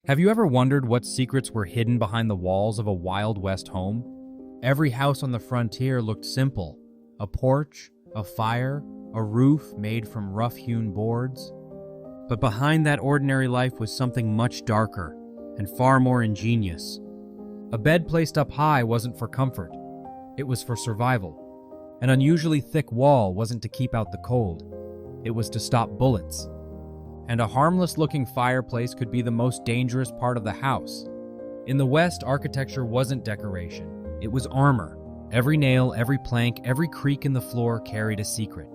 Have you ever wondered what secrets were hidden behind the walls of a Wild West home? Every house on the frontier looked simple. A porch, a fire, a roof made from rough-hewn boards. But behind that ordinary life was something much darker and far more ingenious. A bed placed up high wasn't for comfort. It was for survival. An unusually thick wall wasn't to keep out the cold. It was to stop bullets. And a harmless-looking fireplace could be the most dangerous part of the house. In the West, architecture wasn't decoration. It was armor. Every nail, every plank, every creak in the floor carried a secret.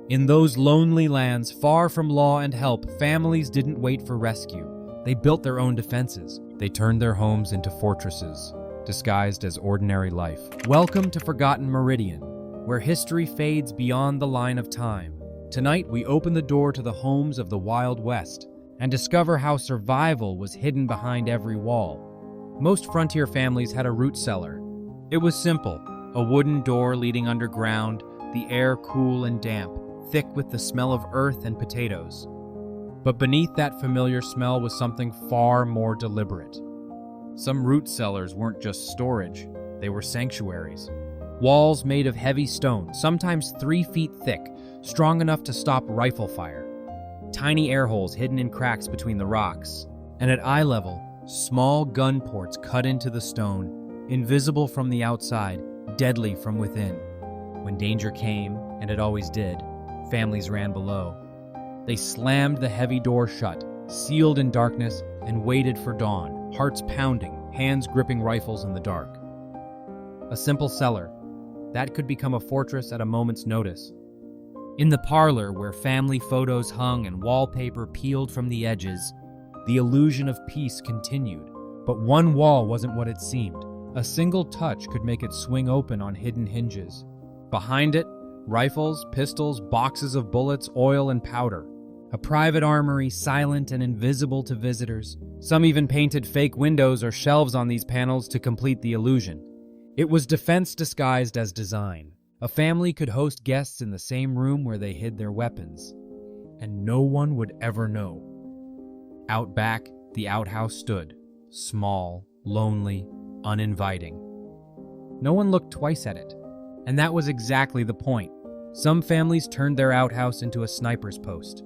In those lonely lands, far from law and help, families didn't wait for rescue. They built their own defenses. They turned their homes into fortresses, disguised as ordinary life. Welcome to Forgotten Meridian, where history fades beyond the line of time. Tonight, we open the door to the homes of the Wild West and discover how survival was hidden behind every wall. Most frontier families had a root cellar. It was simple, a wooden door leading underground, the air cool and damp, thick with the smell of earth and potatoes. But beneath that familiar smell was something far more deliberate. Some root cellars weren't just storage, they were sanctuaries. Walls made of heavy stone, sometimes 3 feet thick, strong enough to stop rifle fire. Tiny air holes hidden in cracks between the rocks. And at eye level, small gun ports cut into the stone, invisible from the outside, deadly from within. When danger came, and it always did, families ran below. They slammed the heavy door shut, sealed in darkness, and waited for dawn, hearts pounding, hands gripping rifles in the dark. A simple cellar, that could become a fortress at a moment's notice. In the parlor, where family photos hung and wallpaper peeled from the edges, the illusion of peace continued. But one wall wasn't what it seemed. A single touch could make it swing open on hidden hinges. Behind it, rifles, pistols, boxes of bullets, oil, and powder. A private armory, silent and invisible to visitors. Some even painted fake windows or shelves on these panels to complete the illusion. It was defense disguised as design. A family could host guests in the same room where they hid their weapons, and no one would ever know. Out back, the outhouse stood, small, lonely, uninviting. No one looked twice at it, and that was exactly the point. Some families turned their outhouse into a sniper's post.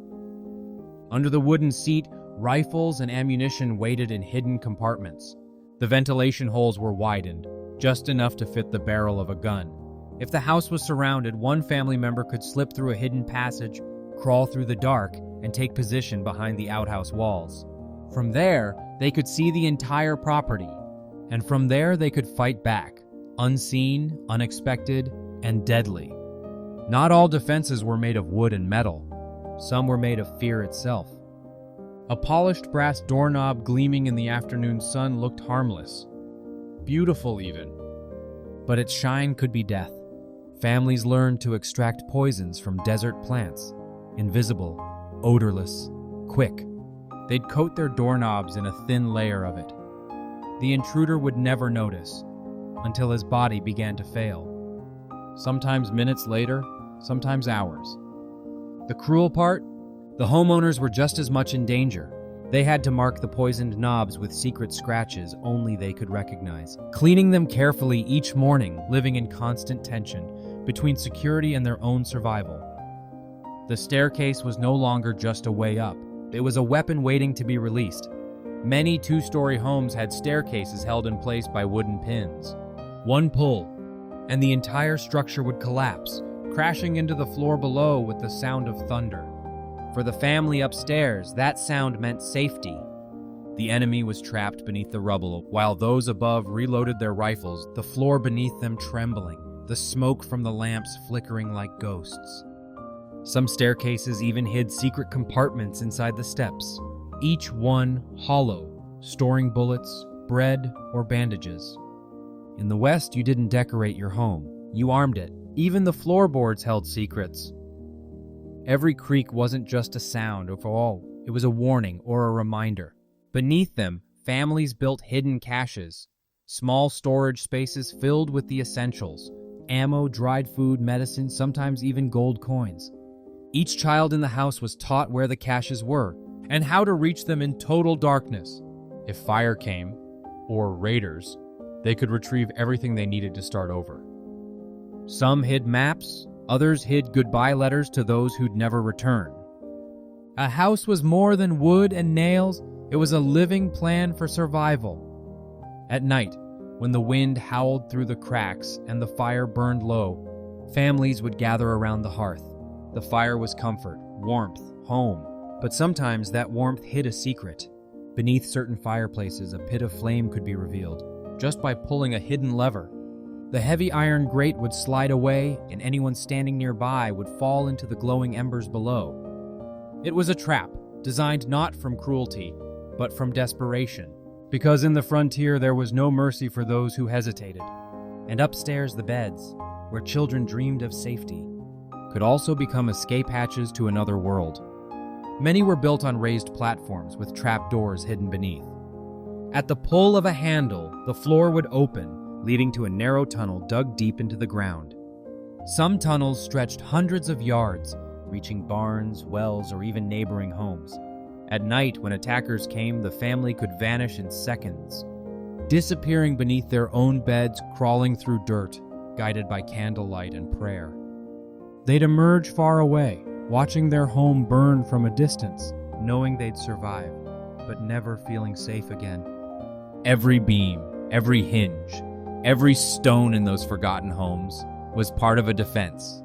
Under the wooden seat, rifles and ammunition waited in hidden compartments. The ventilation holes were widened, just enough to fit the barrel of a gun. If the house was surrounded, one family member could slip through a hidden passage, crawl through the dark, and take position behind the outhouse walls. From there, they could see the entire property, and from there they could fight back, unseen, unexpected, and deadly. Not all defenses were made of wood and metal. Some were made of fear itself. A polished brass doorknob gleaming in the afternoon sun looked harmless, beautiful even. But its shine could be death. Families learned to extract poisons from desert plants, invisible, odorless, quick. They'd coat their doorknobs in a thin layer of it. The intruder would never notice, until his body began to fail. Sometimes minutes later, sometimes hours. The cruel part? The homeowners were just as much in danger. They had to mark the poisoned knobs with secret scratches only they could recognize, cleaning them carefully each morning, living in constant tension between security and their own survival. The staircase was no longer just a way up. It was a weapon waiting to be released. Many two-story homes had staircases held in place by wooden pins. One pull, and the entire structure would collapse, crashing into the floor below with the sound of thunder. For the family upstairs, that sound meant safety. The enemy was trapped beneath the rubble, while those above reloaded their rifles, the floor beneath them trembling, the smoke from the lamps flickering like ghosts. Some staircases even hid secret compartments inside the steps, each one hollow, storing bullets, bread, or bandages. In the West, you didn't decorate your home. You armed it. Even the floorboards held secrets. Every creak wasn't just a sound of all, it was a warning or a reminder. Beneath them, families built hidden caches, small storage spaces filled with the essentials, ammo, dried food, medicine, sometimes even gold coins. Each child in the house was taught where the caches were and how to reach them in total darkness. If fire came, or raiders, they could retrieve everything they needed to start over. Some hid maps, others hid goodbye letters to those who'd never return. A house was more than wood and nails, it was a living plan for survival. At night, when the wind howled through the cracks and the fire burned low, families would gather around the hearth. The fire was comfort, warmth, home, but sometimes that warmth hid a secret. Beneath certain fireplaces, a pit of flame could be revealed, just by pulling a hidden lever. The heavy iron grate would slide away, and anyone standing nearby would fall into the glowing embers below. It was a trap, designed not from cruelty, but from desperation, because in the frontier there was no mercy for those who hesitated. And upstairs, the beds, where children dreamed of safety, could also become escape hatches to another world. Many were built on raised platforms with trapdoors hidden beneath. At the pull of a handle, the floor would open, leading to a narrow tunnel dug deep into the ground. Some tunnels stretched hundreds of yards, reaching barns, wells, or even neighboring homes. At night, when attackers came, the family could vanish in seconds, disappearing beneath their own beds, crawling through dirt, guided by candlelight and prayer. They'd emerge far away, watching their home burn from a distance, knowing they'd survive, but never feeling safe again. Every beam, every hinge, every stone in those forgotten homes was part of a defense.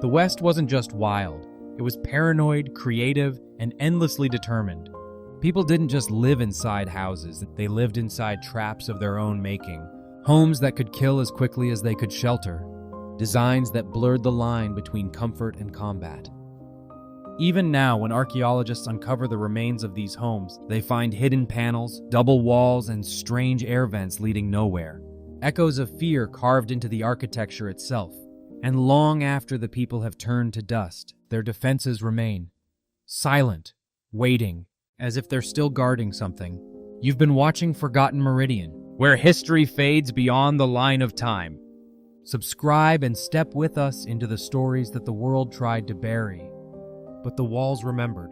The West wasn't just wild, it was paranoid, creative, and endlessly determined. People didn't just live inside houses, they lived inside traps of their own making, homes that could kill as quickly as they could shelter. Designs that blurred the line between comfort and combat. Even now, when archaeologists uncover the remains of these homes, they find hidden panels, double walls, and strange air vents leading nowhere. Echoes of fear carved into the architecture itself. And long after the people have turned to dust, their defenses remain. Silent, waiting, as if they're still guarding something. You've been watching Forgotten Meridian, where history fades beyond the line of time. Subscribe and step with us into the stories that the world tried to bury, but the walls remembered.